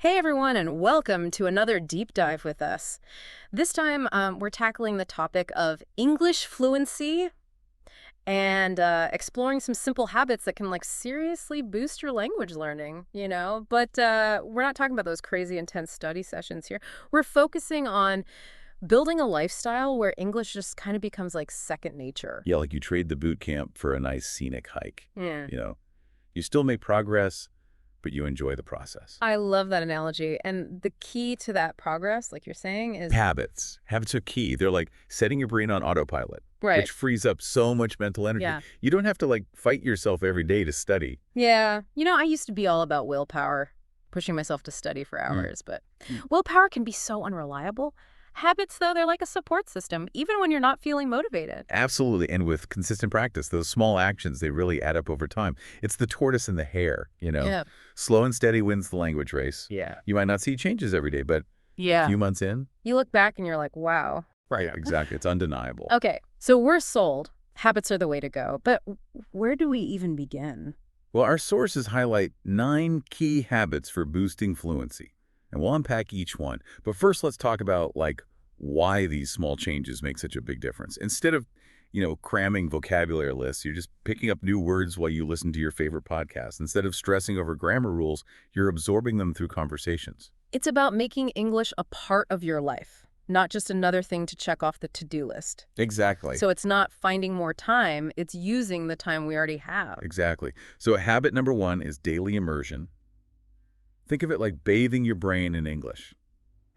Hey everyone, and welcome to another deep dive with us. This time, we're tackling the topic of English fluency and exploring some simple habits that can seriously boost your language learning, you know? But we're not talking about those crazy intense study sessions here. We're focusing on building a lifestyle where English just kind of becomes like second nature. Yeah, like you trade the boot camp for a nice scenic hike. Yeah. You know, you still make progress, but you enjoy the process. I love that analogy. And the key to that progress, like you're saying, is Habits. Habits are key. They're like setting your brain on autopilot, right. which frees up so much mental energy. Yeah. You don't have to fight yourself every day to study. Yeah. I used to be all about willpower, pushing myself to study for Mm. hours, but Mm. willpower can be so unreliable. Habits, though, they're like a support system, even when you're not feeling motivated. Absolutely. And with consistent practice, those small actions, they really add up over time. It's the tortoise and the hare. Yeah. Slow and steady wins the language race. Yeah. You might not see changes every day, but a Yeah. few months in. You look back and you're like, wow. Right. Exactly. It's undeniable. Okay, so we're sold. Habits are the way to go. But where do we even begin? Well, our sources highlight 9 key habits for boosting fluency, and we'll unpack each one. But first, let's talk about why these small changes make such a big difference. Instead of, cramming vocabulary lists, you're just picking up new words while you listen to your favorite podcast. Instead of stressing over grammar rules, you're absorbing them through conversations. It's about making English a part of your life, not just another thing to check off the to-do list. Exactly. So it's not finding more time, it's using the time we already have. Exactly. So habit number 1 is daily immersion. Think of it like bathing your brain in English.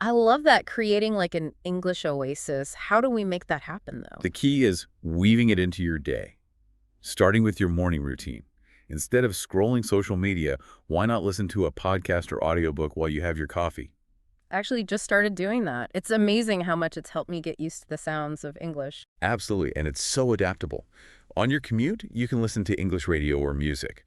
I love that, creating like an English oasis. How do we make that happen, though? The key is weaving it into your day, starting with your morning routine. Instead of scrolling social media, why not listen to a podcast or audiobook while you have your coffee? Actually, just started doing that. It's amazing how much it's helped me get used to the sounds of English. Absolutely, and it's so adaptable. On your commute, you can listen to English radio or music.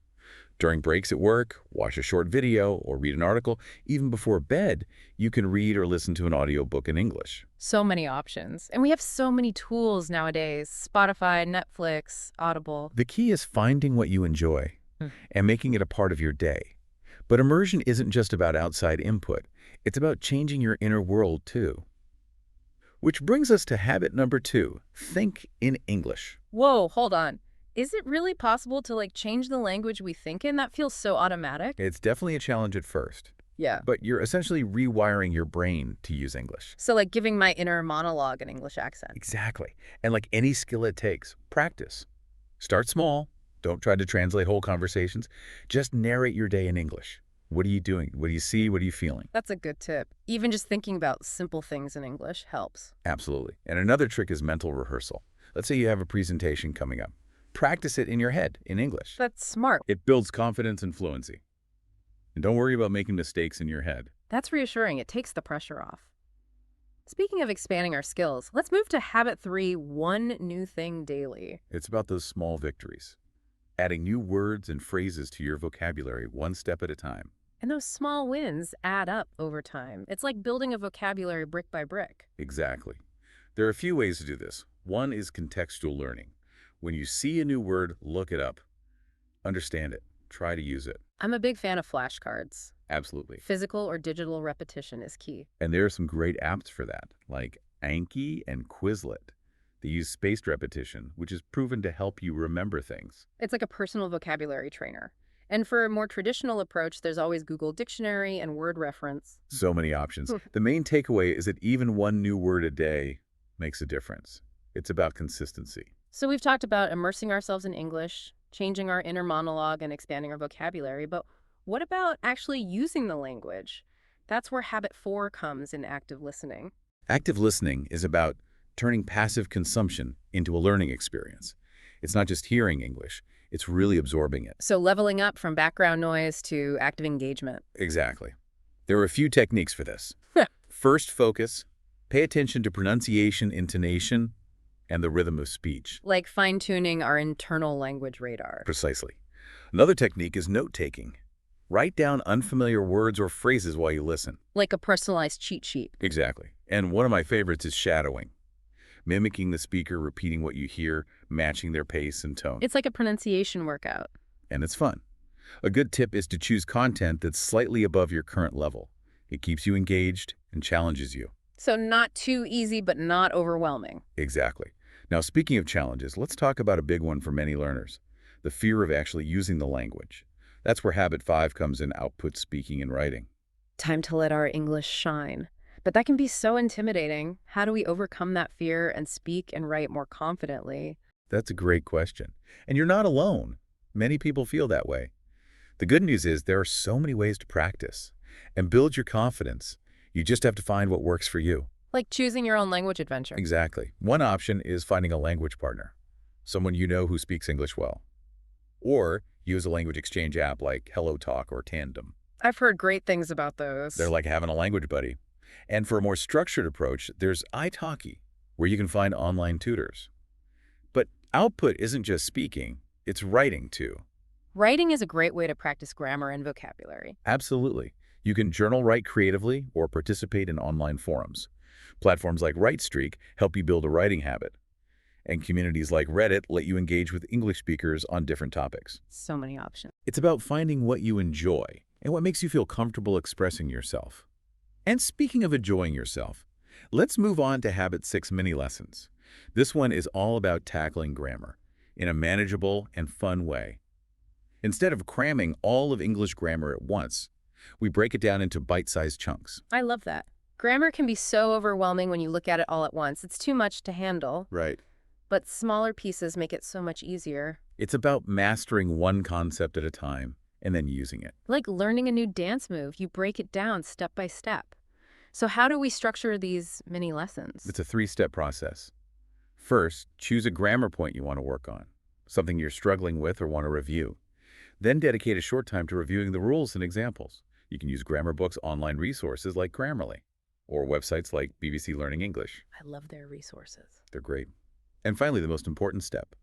During breaks at work, watch a short video or read an article. Even before bed, you can read or listen to an audiobook in English. So many options. And we have so many tools nowadays. Spotify, Netflix, Audible. The key is finding what you enjoy Hmm. and making it a part of your day. But immersion isn't just about outside input. It's about changing your inner world, too. Which brings us to habit number 2, think in English. Whoa, hold on. Is it really possible to change the language we think in? That feels so automatic. It's definitely a challenge at first, Yeah. but you're essentially rewiring your brain to use English. So giving my inner monologue an English accent. Exactly. And like any skill it takes, practice. Start small. Don't try to translate whole conversations. Just narrate your day in English. What are you doing? What do you see? What are you feeling? That's a good tip. Even just thinking about simple things in English helps. Absolutely. And another trick is mental rehearsal. Let's say you have a presentation coming up. Practice it in your head in English. That's smart. It builds confidence and fluency. And don't worry about making mistakes in your head. That's reassuring. It takes the pressure off. Speaking of expanding our skills, let's move to habit 3, one new thing daily. It's about those small victories. Adding new words and phrases to your vocabulary one step at a time. And those small wins add up over time. It's like building a vocabulary brick by brick. Exactly. There are a few ways to do this. One is contextual learning. When you see a new word, look it up. Understand it. Try to use it. I'm a big fan of flashcards. Absolutely. Physical or digital repetition is key. And there are some great apps for that, like Anki and Quizlet. They use spaced repetition, which is proven to help you remember things. It's like a personal vocabulary trainer. And for a more traditional approach, there's always Google Dictionary and word reference. So many options. The main takeaway is that even one new word a day makes a difference. It's about consistency. So we've talked about immersing ourselves in English, changing our inner monologue, and expanding our vocabulary. But what about actually using the language? That's where habit 4 comes in active listening. Active listening is about turning passive consumption into a learning experience. It's not just hearing English, it's really absorbing it. So leveling up from background noise to active engagement. Exactly. There are a few techniques for this. First, focus. Pay attention to pronunciation, intonation, and the rhythm of speech. Like fine-tuning our internal language radar. Precisely. Another technique is note-taking. Write down unfamiliar words or phrases while you listen. Like a personalized cheat sheet. Exactly. And one of my favorites is shadowing. Mimicking the speaker, repeating what you hear, matching their pace and tone. It's like a pronunciation workout. And it's fun. A good tip is to choose content that's slightly above your current level. It keeps you engaged and challenges you. So not too easy, but not overwhelming. Exactly. Now, speaking of challenges, let's talk about a big one for many learners, the fear of actually using the language. That's where habit 5 comes in: output speaking and writing. Time to let our English shine. But that can be so intimidating. How do we overcome that fear and speak and write more confidently? That's a great question. And you're not alone. Many people feel that way. The good news is there are so many ways to practice and build your confidence. You just have to find what works for you. Like choosing your own language adventure. Exactly. One option is finding a language partner, someone you know who speaks English well. Or use a language exchange app like HelloTalk or Tandem. I've heard great things about They're those. like having a language buddy. And for a more structured approach, there's italki, where you can find online tutors. But output isn't just speaking, it's writing too. Writing is a great way to practice grammar and vocabulary. Absolutely. You can journal write creatively or participate in online forums. Platforms like WriteStreak help you build a writing habit. And communities like Reddit let you engage with English speakers on different topics. So many options. It's about finding what you enjoy and what makes you feel comfortable expressing yourself. And speaking of enjoying yourself, let's move on to Habit 6 mini lessons. This one is all about tackling grammar in a manageable and fun way. Instead of cramming all of English grammar at once, we break it down into bite-sized chunks. I love that. Grammar can be so overwhelming when you look at it all at once. It's too much to handle, Right. but smaller pieces make it so much easier. It's about mastering one concept at a time and then using it. Like learning a new dance move, you break it down step by step. So how do we structure these mini lessons? It's a three-step process. First, choose a grammar point you want to work on, something you're struggling with or want to review. Then dedicate a short time to reviewing the rules and examples. You can use grammar books, online resources like Grammarly, or websites like BBC Learning English. I love their resources. They're great. And finally, the most important step.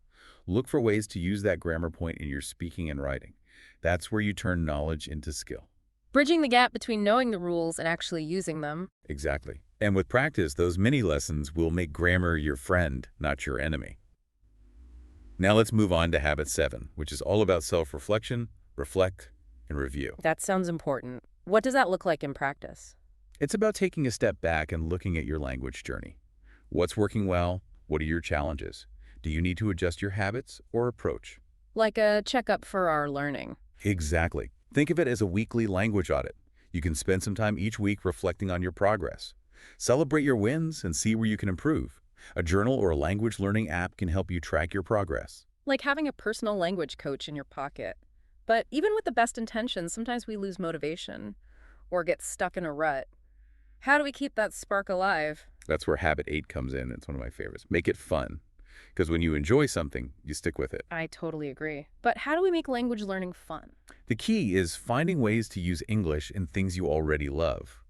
Look for ways to use that grammar point in your speaking and writing. That's where you turn knowledge into skill. Bridging the gap between knowing the rules and actually using them. Exactly. And with practice, those mini lessons will make grammar your friend, not your enemy. Now let's move on to Habit 7, which is all about self-reflection, reflect, and review. That sounds important. What does that look like in practice? It's about taking a step back and looking at your language journey. What's working well? What are your challenges? Do you need to adjust your habits or approach? Like a checkup for our learning. Exactly. Think of it as a weekly language audit. You can spend some time each week reflecting on your progress. Celebrate your wins and see where you can improve. A journal or a language learning app can help you track your progress. Like having a personal language coach in your pocket. But even with the best intentions, sometimes we lose motivation or get stuck in a rut. How do we keep that spark alive? That's where Habit 8 comes in. It's one of my favorites. Make it fun. Because when you enjoy something, you stick with it. I totally agree. But how do we make language learning fun? The key is finding ways to use English in things you already love.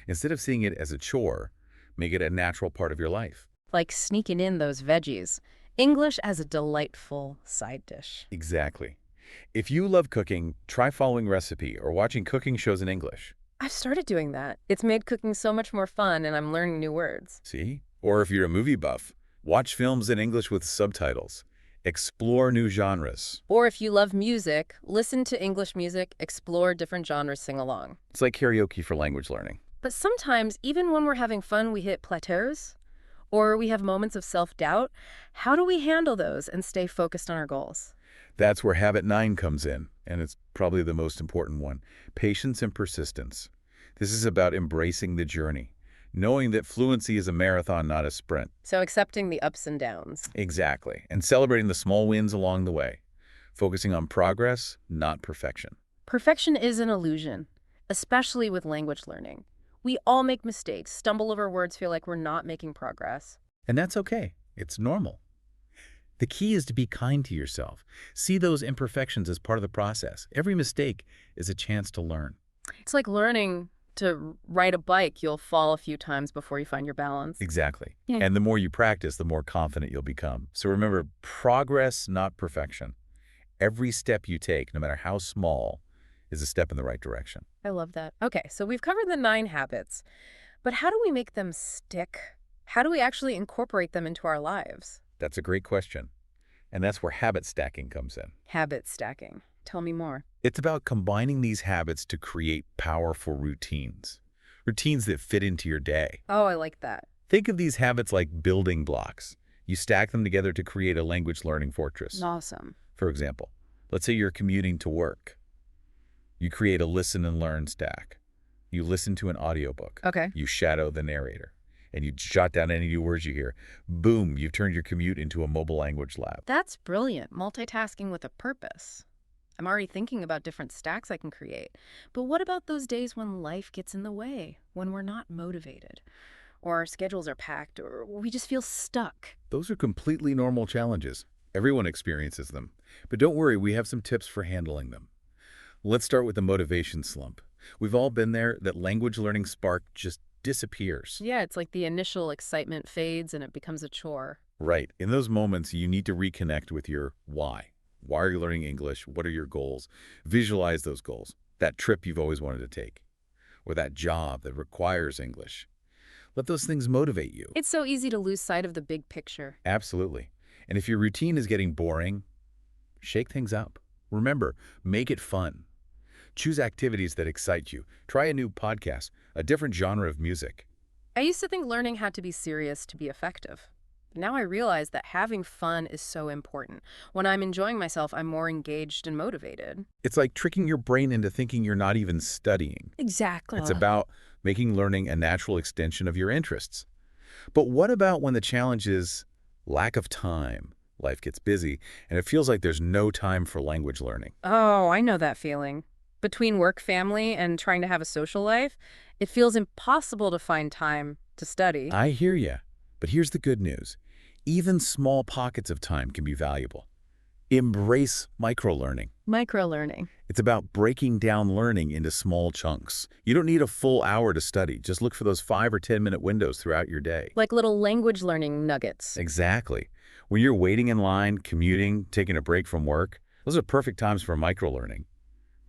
Instead of seeing it as a chore, make it a natural part of your life. Like sneaking in those veggies. English as a delightful side dish. Exactly. If you love cooking, try following recipe or watching cooking shows in English. I've started doing that. It's made cooking so much more fun and I'm learning new words. See? Or if you're a movie buff, watch films in English with subtitles. Explore new genres. Or if you love music, listen to English music, explore different genres, sing along. It's like karaoke for language learning. But sometimes, even when we're having fun, we hit plateaus or we have moments of self-doubt. How do we handle those and stay focused on our goals? That's where Habit 9 comes in, and it's probably the most important one. Patience and persistence. This is about embracing the journey, knowing that fluency is a marathon, not a sprint. So accepting the ups and downs. Exactly. And celebrating the small wins along the way. Focusing on progress, not perfection. Perfection is an illusion, especially with language learning. We all make mistakes, stumble over words, feel like we're not making progress. And that's okay. It's normal. The key is to be kind to yourself. See those imperfections as part of the process. Every mistake is a chance to learn. It's like learning to ride a bike. You'll fall a few times before you find your balance. Exactly. Yeah. And the more you practice, the more confident you'll become. So remember, progress, not perfection. Every step you take, no matter how small, is a step in the right direction. I love that. Okay, so we've covered the 9 habits, but how do we make them stick? How do we actually incorporate them into our lives? That's a great question. And that's where habit stacking comes in. Habit stacking. Tell me more. It's about combining these habits to create powerful routines. routines that fit into your day. Oh, I like that. Think of these habits like building blocks. You stack them together to create a language learning fortress. Awesome. For example, let's say you're commuting to work. You create a listen and learn stack. You listen to an audiobook. Okay. You shadow the narrator. And you jot down any new words you hear. Boom, you've turned your commute into a mobile language lab. That's brilliant. Multitasking with a purpose. I'm already thinking about different stacks I can create. But what about those days when life gets in the way, when we're not motivated, or our schedules are packed, or we just feel stuck? Those are completely normal challenges. Everyone experiences them. But don't worry, we have some tips for handling them. Let's start with the motivation slump. We've all been there. That language learning spark just disappears. Yeah, it's like the initial excitement fades and it becomes a chore. Right. In those moments, you need to reconnect with your why. Why are you learning English? What are your goals? Visualize those goals. That trip you've always wanted to take. Or that job that requires English. Let those things motivate you. It's so easy to lose sight of the big picture. Absolutely. And if your routine is getting boring, shake things up. Remember, make it fun. Choose activities that excite you. Try a new podcast, a different genre of music. I used to think learning had to be serious to be effective. Now I realize that having fun is so important. When I'm enjoying myself, I'm more engaged and motivated. It's like tricking your brain into thinking you're not even studying. Exactly. It's about making learning a natural extension of your interests. But what about when the challenge is lack of time? Life gets busy, and it feels like there's no time for language learning. Oh, I know that feeling. Between work, family, and trying to have a social life, it feels impossible to find time to study. I hear ya, but here's the good news. Even small pockets of time can be valuable. Embrace microlearning. Microlearning. It's about breaking down learning into small chunks. You don't need a full hour to study. Just look for those 5 or 10-minute windows throughout your day. Like little language learning nuggets. Exactly. When you're waiting in line, commuting, taking a break from work, those are perfect times for microlearning.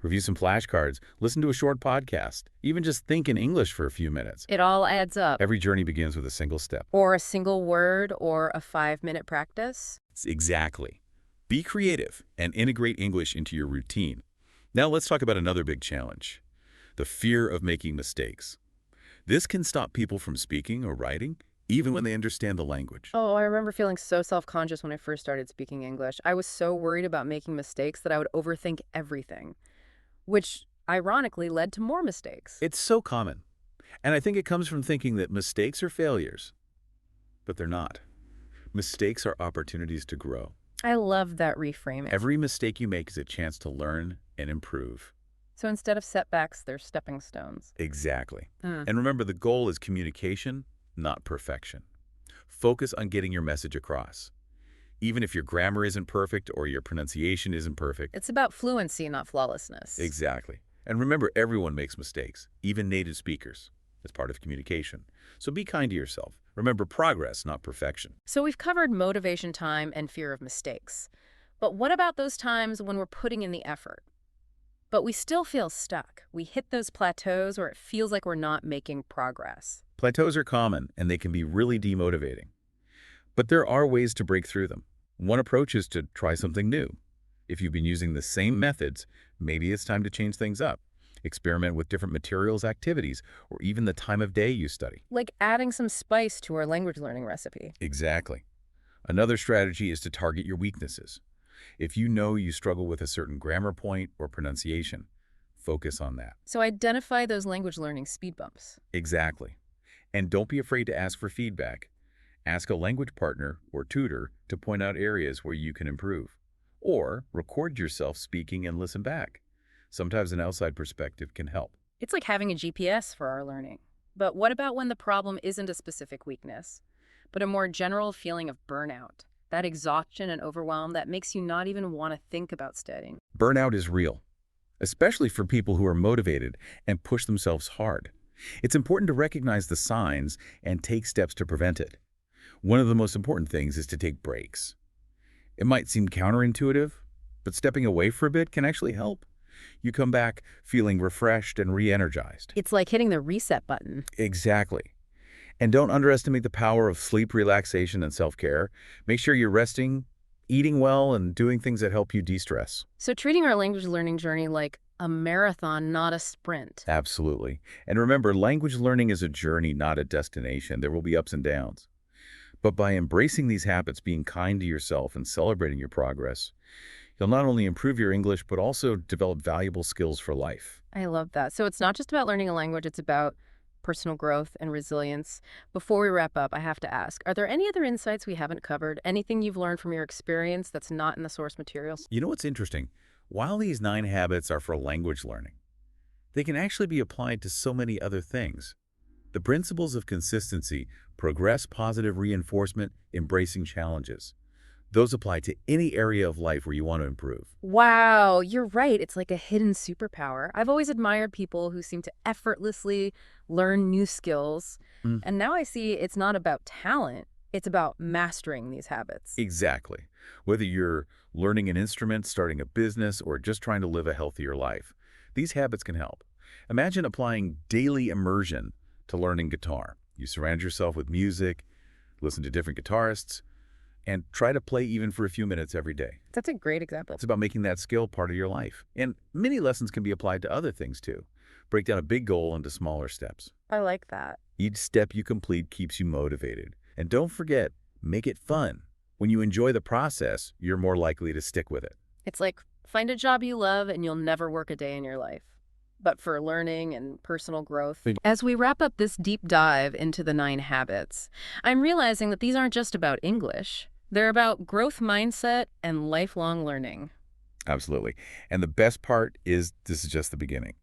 Review some flashcards, listen to a short podcast, even just think in English for a few minutes. It all adds up. Every journey begins with a single step. Or a single word or a 5-minute practice. Exactly. Be creative and integrate English into your routine. Now let's talk about another big challenge, the fear of making mistakes. This can stop people from speaking or writing, even when they understand the language. Oh, I remember feeling so self-conscious when I first started speaking English. I was so worried about making mistakes that I would overthink everything, which ironically led to more mistakes. It's so common. And I think it comes from thinking that mistakes are failures, but they're not. Mistakes are opportunities to grow. I love that reframing. Every mistake you make is a chance to learn and improve. So instead of setbacks, they're stepping stones. Exactly. Mm. And remember, the goal is communication, not perfection. Focus on getting your message across. Even if your grammar isn't perfect or your pronunciation isn't perfect. It's about fluency, not flawlessness. Exactly. And remember, everyone makes mistakes, even native speakers. It's part of communication. So be kind to yourself. Remember, progress, not perfection. So we've covered motivation time and fear of mistakes. But what about those times when we're putting in the effort, but we still feel stuck? We hit those plateaus where it feels like we're not making progress. Plateaus are common, and they can be really demotivating. But there are ways to break through them. One approach is to try something new. If you've been using the same methods, maybe it's time to change things up. Experiment with different materials, activities, or even the time of day you study. Like adding some spice to our language learning recipe. Exactly. Another strategy is to target your weaknesses. If you know you struggle with a certain grammar point or pronunciation, focus on that. So identify those language learning speed bumps. Exactly. And don't be afraid to ask for feedback. Ask a language partner or tutor to point out areas where you can improve. Or record yourself speaking and listen back. Sometimes an outside perspective can help. It's like having a GPS for our learning. But what about when the problem isn't a specific weakness, but a more general feeling of burnout? That exhaustion and overwhelm that makes you not even want to think about studying. Burnout is real, especially for people who are motivated and push themselves hard. It's important to recognize the signs and take steps to prevent it. One of the most important things is to take breaks. It might seem counterintuitive, but stepping away for a bit can actually help. You come back feeling refreshed and re-energized. It's like hitting the reset button. Exactly. And don't underestimate the power of sleep, relaxation, and self-care. Make sure you're resting, eating well, and doing things that help you de-stress. So treating our language learning journey like a marathon, not a sprint. Absolutely. And remember, language learning is a journey, not a destination. There will be ups and downs. But by embracing these habits, being kind to yourself, and celebrating your progress, you'll not only improve your English, but also develop valuable skills for life. I love that. So it's not just about learning a language, it's about personal growth and resilience. Before we wrap up, I have to ask, are there any other insights we haven't covered? Anything you've learned from your experience that's not in the source materials? You know what's interesting? While these 9 habits are for language learning, they can actually be applied to so many other things. The principles of consistency, progress, positive reinforcement, embracing challenges. Those apply to any area of life where you want to improve. Wow, you're right. It's like a hidden superpower. I've always admired people who seem to effortlessly learn new skills. Mm, And now I see it's not about talent, it's about mastering these habits. exactly. Whether you're learning an instrument, starting a business, or just trying to live a healthier life, these habits can help. Imagine applying daily immersion to learning guitar. You surround yourself with music, listen to different guitarists, and try to play even for a few minutes every day. That's a great example. It's about making that skill part of your life. And many lessons can be applied to other things too. Break down a big goal into smaller steps. I like that. Each step you complete keeps you motivated. And don't forget, make it fun. When you enjoy the process, you're more likely to stick with it. It's like find a job you love and you'll never work a day in your life. But for learning and personal growth. As we wrap up this deep dive into the 9 habits, I'm realizing that these aren't just about English. They're about growth mindset and lifelong learning. Absolutely. And the best part is this is just the beginning.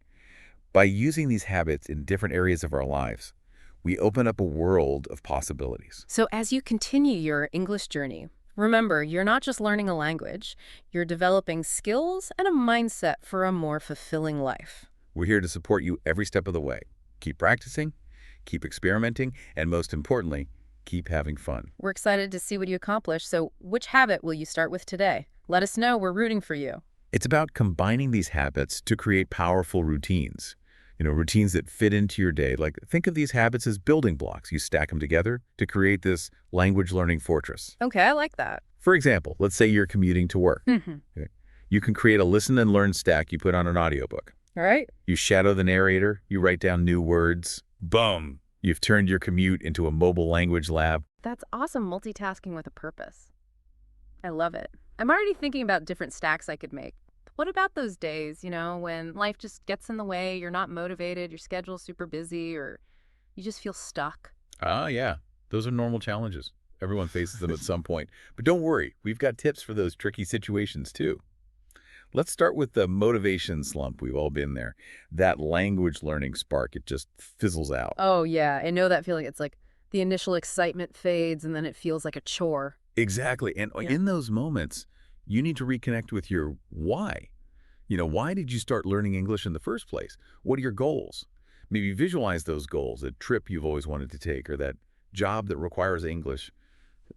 By using these habits in different areas of our lives, we open up a world of possibilities. So as you continue your English journey, remember, you're not just learning a language, you're developing skills and a mindset for a more fulfilling life. We're here to support you every step of the way. Keep practicing, keep experimenting, and most importantly, keep having fun. We're excited to see what you accomplish, so which habit will you start with today? Let us know, we're rooting for you. It's about combining these habits to create powerful routines. Routines that fit into your day. Like, think of these habits as building blocks. You stack them together to create this language learning fortress. Okay, I like that. For example, let's say you're commuting to work. Mm-hmm. Okay. You can create a listen and learn stack you put on an audiobook. All right. You shadow the narrator, you write down new words. Boom! You've turned your commute into a mobile language lab. That's awesome multitasking with a purpose. I love it. I'm already thinking about different stacks I could make. What about those days, when life just gets in the way, you're not motivated, your schedule's super busy, or you just feel stuck? Ah, yeah. Those are normal challenges. Everyone faces them at some point. But don't worry, we've got tips for those tricky situations too. Let's start with the motivation slump. We've all been there. That language learning spark, it just fizzles out. Oh, yeah. I know that feeling. It's like the initial excitement fades and then it feels like a chore. Exactly. And Yeah. in those moments, you need to reconnect with your why. Why did you start learning English in the first place? What are your goals? Maybe visualize those goals, a trip you've always wanted to take, or that job that requires English.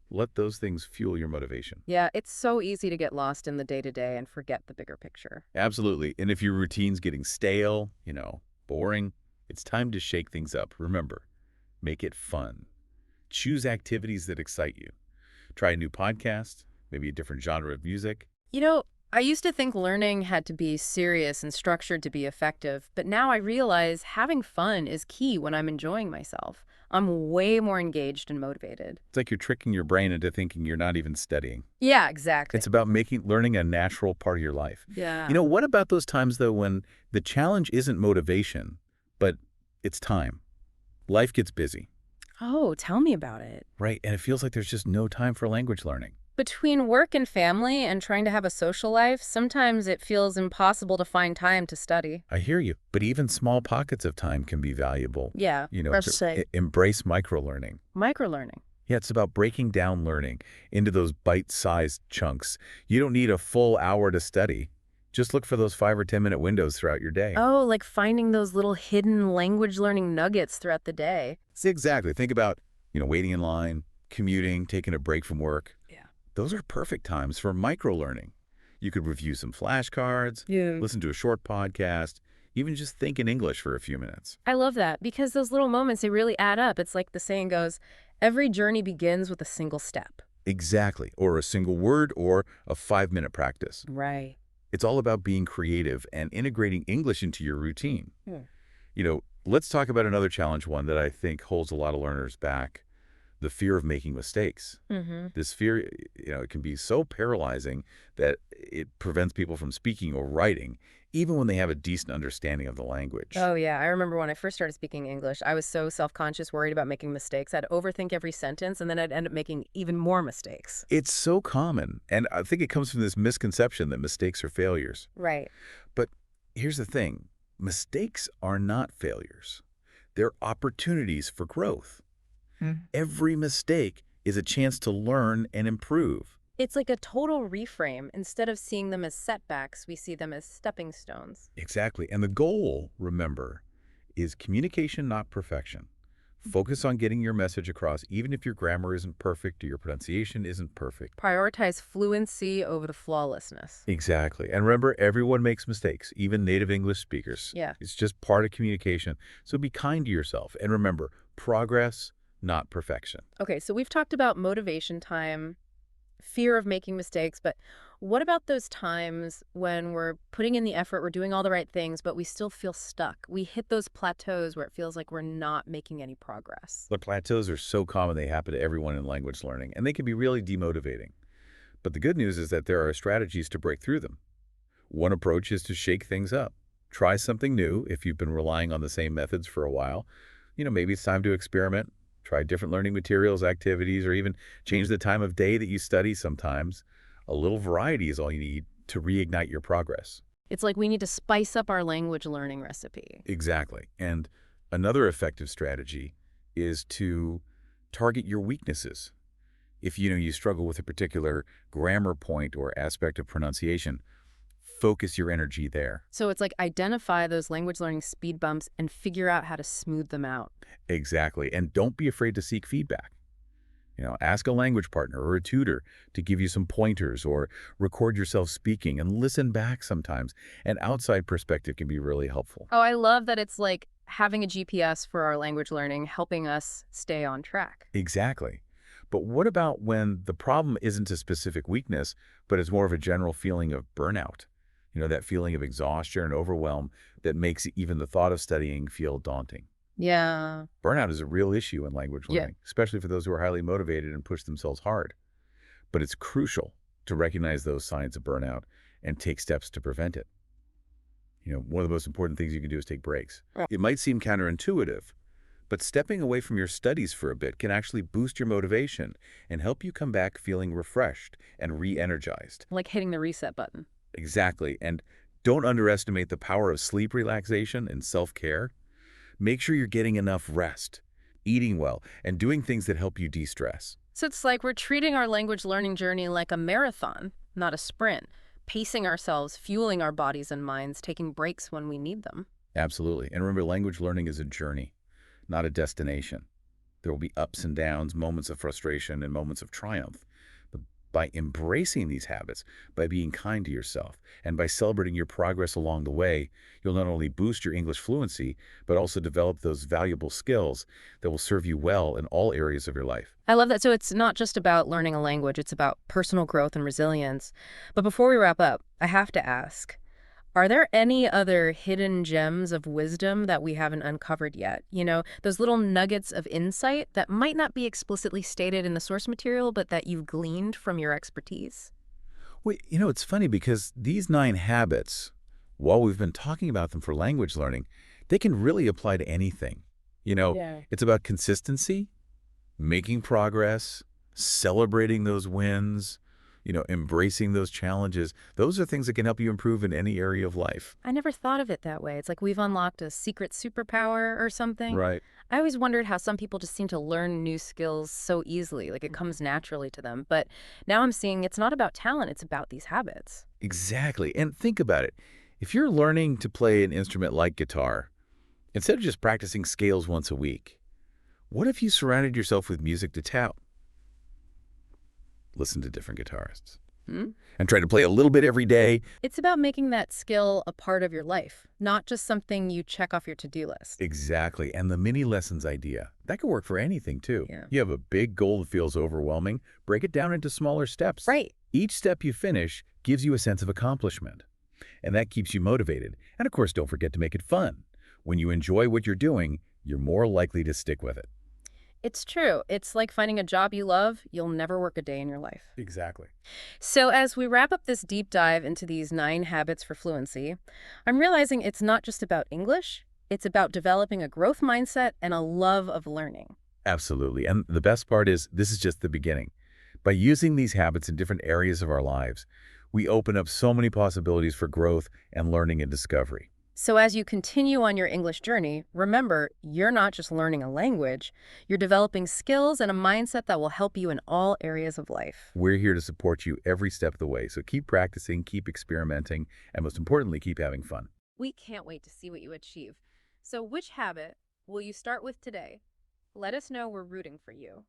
Let those things fuel your motivation. Yeah, it's so easy to get lost in the day-to-day and forget the bigger picture. Absolutely. And if your routine's getting stale, boring, it's time to shake things up. Remember, make it fun. Choose activities that excite you. Try a new podcast, maybe a different genre of music. I used to think learning had to be serious and structured to be effective, but now I realize having fun is key when I'm enjoying myself. I'm way more engaged and motivated. It's like you're tricking your brain into thinking you're not even studying. Yeah, exactly. It's about making learning a natural part of your life. Yeah. What about those times, though, when the challenge isn't motivation, but it's time? Life gets busy, Oh, tell me about it. right? And it feels like there's just no time for language learning. Between work and family and trying to have a social life, sometimes it feels impossible to find time to study. I hear you. But even small pockets of time can be valuable. Yeah, let's say Embrace microlearning. microlearning. Yeah, it's about breaking down learning into those bite-sized chunks. You don't need a full hour to study. Just look for those 5 or 10-minute windows throughout your day. Oh, like finding those little hidden language learning nuggets throughout the day. Exactly. Think about, waiting in line, commuting, taking a break from work. Yeah. Those are perfect times for microlearning. You could review some flashcards, Yeah. listen to a short podcast, even just think in English for a few minutes. I love that because those little moments, they really add up. It's like the saying goes, every journey begins with a single step. Exactly. Or a single word or a 5-minute practice. Right. It's all about being creative and integrating English into your routine. Hmm. Let's talk about another challenge, one that I think holds a lot of learners back, the fear of making mistakes. Mm-hmm. This fear, it can be so paralyzing that it prevents people from speaking or writing, even when they have a decent understanding of the language. Oh, yeah. I remember when I first started speaking English, I was so self-conscious, worried about making mistakes. I'd overthink every sentence, and then I'd end up making even more mistakes. It's so common, and I think it comes from this misconception that mistakes are failures. Right. But here's the thing. Mistakes are not failures. They're opportunities for growth. Every mistake is a chance to learn and improve. It's like a total reframe. Instead of seeing them as setbacks, we see them as stepping stones. Exactly. And the goal, remember, is communication, not perfection. Focus on getting your message across, even if your grammar isn't perfect or your pronunciation isn't perfect. Prioritize fluency over the flawlessness. Exactly. And remember, everyone makes mistakes, even native English speakers. Yeah. It's just part of communication. So be kind to yourself. And remember, progress, not perfection. Okay, so we've talked about motivation time, fear of making mistakes, but what about those times when we're putting in the effort, we're doing all the right things, but we still feel stuck? We hit those plateaus where it feels like we're not making any progress. The plateaus are so common, they happen to everyone in language learning, and they can be really demotivating. But the good news is that there are strategies to break through them. One approach is to shake things up. Try something new if you've been relying on the same methods for a while. Maybe it's time to experiment. Try different learning materials, activities, or even change the time of day that you study sometimes. A little variety is all you need to reignite your progress. It's like we need to spice up our language learning recipe. Exactly. And another effective strategy is to target your weaknesses. If you struggle with a particular grammar point or aspect of pronunciation, focus your energy there. So it's like identify those language learning speed bumps and figure out how to smooth them out. Exactly. And don't be afraid to seek feedback. Ask a language partner or a tutor to give you some pointers, or record yourself speaking and listen back sometimes. An outside perspective can be really helpful. Oh, I love that it's like having a GPS for our language learning, helping us stay on track. Exactly. But what about when the problem isn't a specific weakness, but it's more of a general feeling of burnout? That feeling of exhaustion and overwhelm that makes even the thought of studying feel daunting. Yeah. Burnout is a real issue in language Yeah. learning, especially for those who are highly motivated and push themselves hard. But it's crucial to recognize those signs of burnout and take steps to prevent it. One of the most important things you can do is take breaks. Right. It might seem counterintuitive, but stepping away from your studies for a bit can actually boost your motivation and help you come back feeling refreshed and re-energized. Like hitting the reset button. Exactly. And don't underestimate the power of sleep relaxation and self-care. Make sure you're getting enough rest, eating well, and doing things that help you de-stress. So it's like we're treating our language learning journey like a marathon, not a sprint, pacing ourselves, fueling our bodies and minds, taking breaks when we need them. Absolutely. And remember, language learning is a journey, not a destination. There will be ups and downs, moments of frustration, and moments of triumph. But by embracing these habits, by being kind to yourself, and by celebrating your progress along the way, you'll not only boost your English fluency, but also develop those valuable skills that will serve you well in all areas of your life. I love that. So it's not just about learning a language, it's about personal growth and resilience. But before we wrap up, I have to ask, are there any other hidden gems of wisdom that we haven't uncovered yet? Those little nuggets of insight that might not be explicitly stated in the source material, but that you've gleaned from your expertise? Well, it's funny because these 9 habits, while we've been talking about them for language learning, they can really apply to anything. Yeah. It's about consistency, making progress, celebrating those wins, embracing those challenges. Those are things that can help you improve in any area of life. I never thought of it that way. It's like we've unlocked a secret superpower or something. Right. I always wondered how some people just seem to learn new skills so easily, like it comes naturally to them. But now I'm seeing it's not about talent, it's about these habits. Exactly. And think about it. If you're learning to play an instrument like guitar, instead of just practicing scales once a week, what if you surrounded yourself with music to tout? Listen to different guitarists. Hmm? And try to play a little bit every day. It's about making that skill a part of your life, not just something you check off your to-do list. Exactly. And the mini lessons idea, that could work for anything too. Yeah. You have a big goal that feels overwhelming, break it down into smaller steps. Right. Each step you finish gives you a sense of accomplishment. And that keeps you motivated. And of course, don't forget to make it fun. When you enjoy what you're doing, you're more likely to stick with it. It's true. It's like finding a job you love. You'll never work a day in your life. Exactly. So, as we wrap up this deep dive into these 9 habits for fluency, I'm realizing it's not just about English, it's about developing a growth mindset and a love of learning. Absolutely. And the best part is this is just the beginning. By using these habits in different areas of our lives, we open up so many possibilities for growth and learning and discovery. So, as you continue on your English journey, remember you're not just learning a language, you're developing skills and a mindset that will help you in all areas of life. We're here to support you every step of the way. So keep practicing, keep experimenting, and most importantly, keep having fun. We can't wait to see what you achieve. So, which habit will you start with today? Let us know, we're rooting for you.